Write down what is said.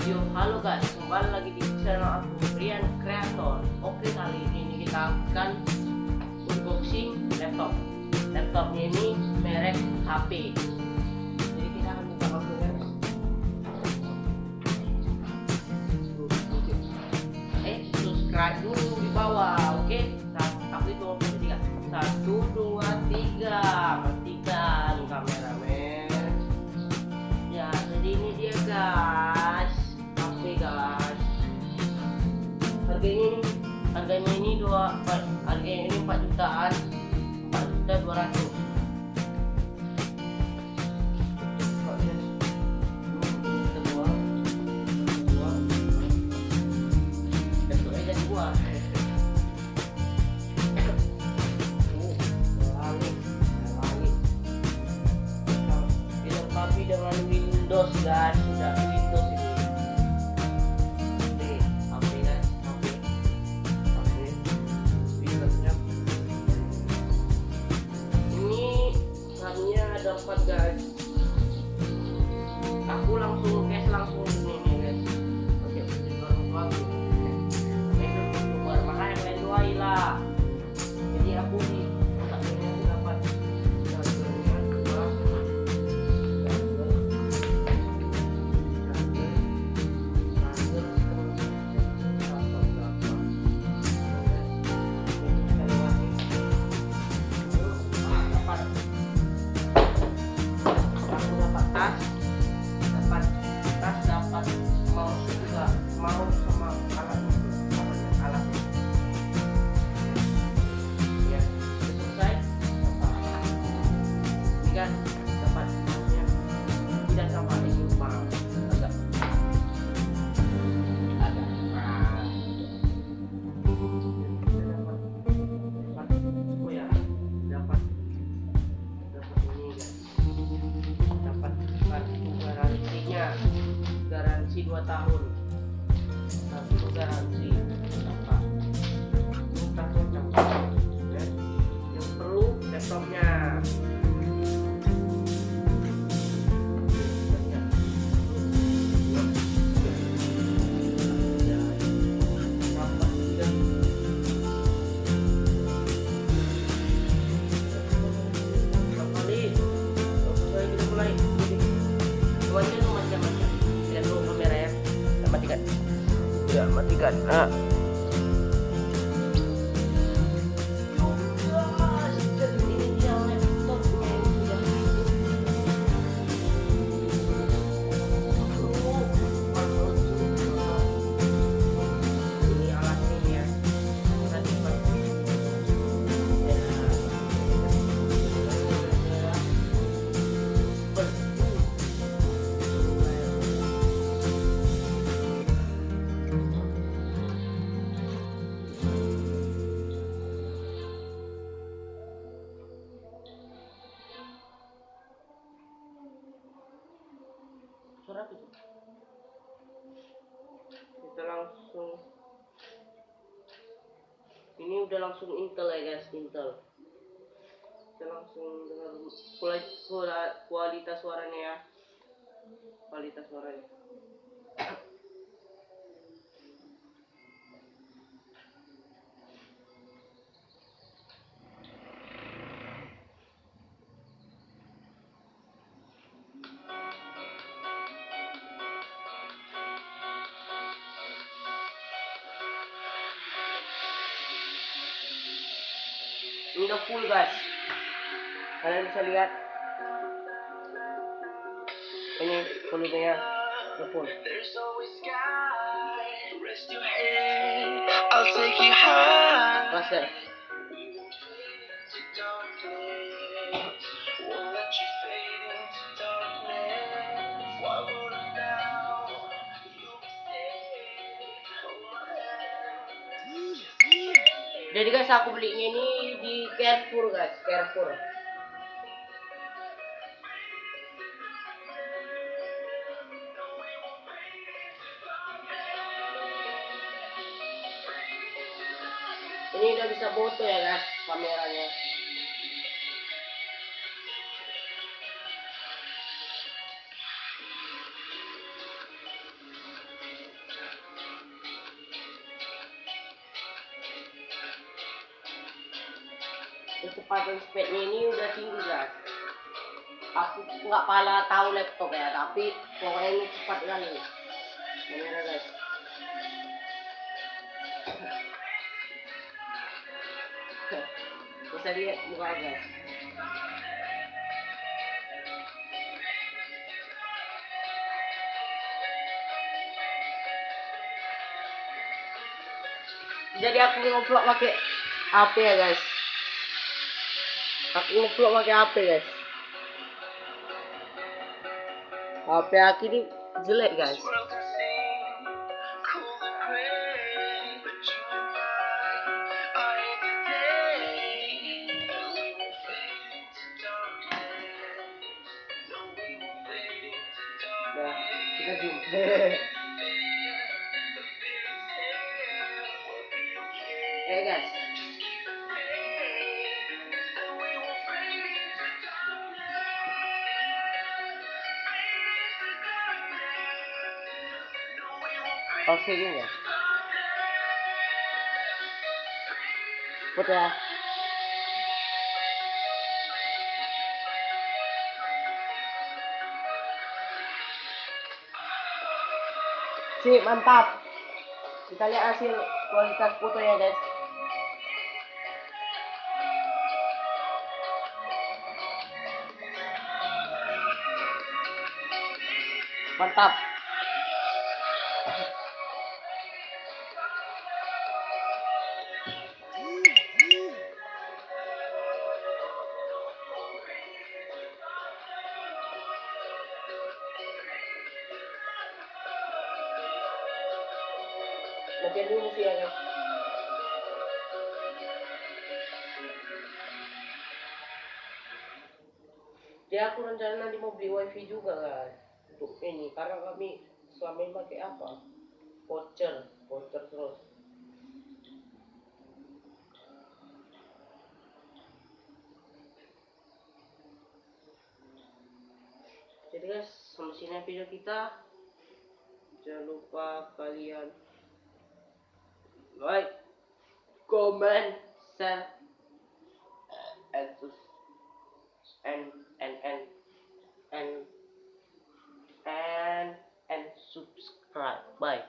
Yo, halo guys, kembali lagi di channel aku, Brian Creator. Oke, kali ini kita akan unboxing laptop. Laptopnya ini merek HP. Jadi kita akan buka langsung guys. Subscribe dulu di bawah, oke? Aku hitung 3. 1, 2, 3. Perhatikan kameramen. Ya, jadi ini dia guys. HP guys. Harganya ini 4 jutaan. 4.200.000. Dengan Windows guys, sudah Windows ini. HP guys, HP Windowsnya. Ini RAM-nya ada 4 guys. Aku langsung ini guys. Oke, baru makanya kalian doain lah. Jadi aku di dapat dapat mouse juga, mouse sama alatnya ya, selesai. Ini kan dapat mouse-nya tidak sama ini agak oh ya, dapat ini guys, dapat kartu garansi 2 tahun. Kartu garansi apa? Yang perlu laptopnya. Matikan. Kita langsung, ini udah langsung Intel ya guys, Intel. Kita langsung dengar kualitas suaranya ya, kualitas suaranya. Ini udah full guys, kalian bisa lihat ini volumenya udah full. Master. Jadi guys, aku belinya ini di Carrefour guys, Carrefour. Ini udah bisa foto ya guys, kameranya. kecepatan speednya ini udah tinggi guys. Aku nggak pala tahu laptop ya, tapi pokoknya ini cepat kali kamera guys. Bisa lihat muka guys. Jadi aku ngevlog pakai HP ya guys. Aku ngevlog pakai HP guys. HP aku ini jelek guys. Nah, kita zoom. Guys. Oke ini ya. Udah. Sip, mantap. Kita lihat hasil kualitas fotonya guys. Mantap. Mungkin dulu sih ya guys. Jadi aku rencana nanti mau beli wifi juga guys untuk ini, karena kami selama ini pakai apa? Voucher terus. Jadi guys, sampai sini video kita. Jangan lupa kalian like, comment, share, and and subscribe. Bye.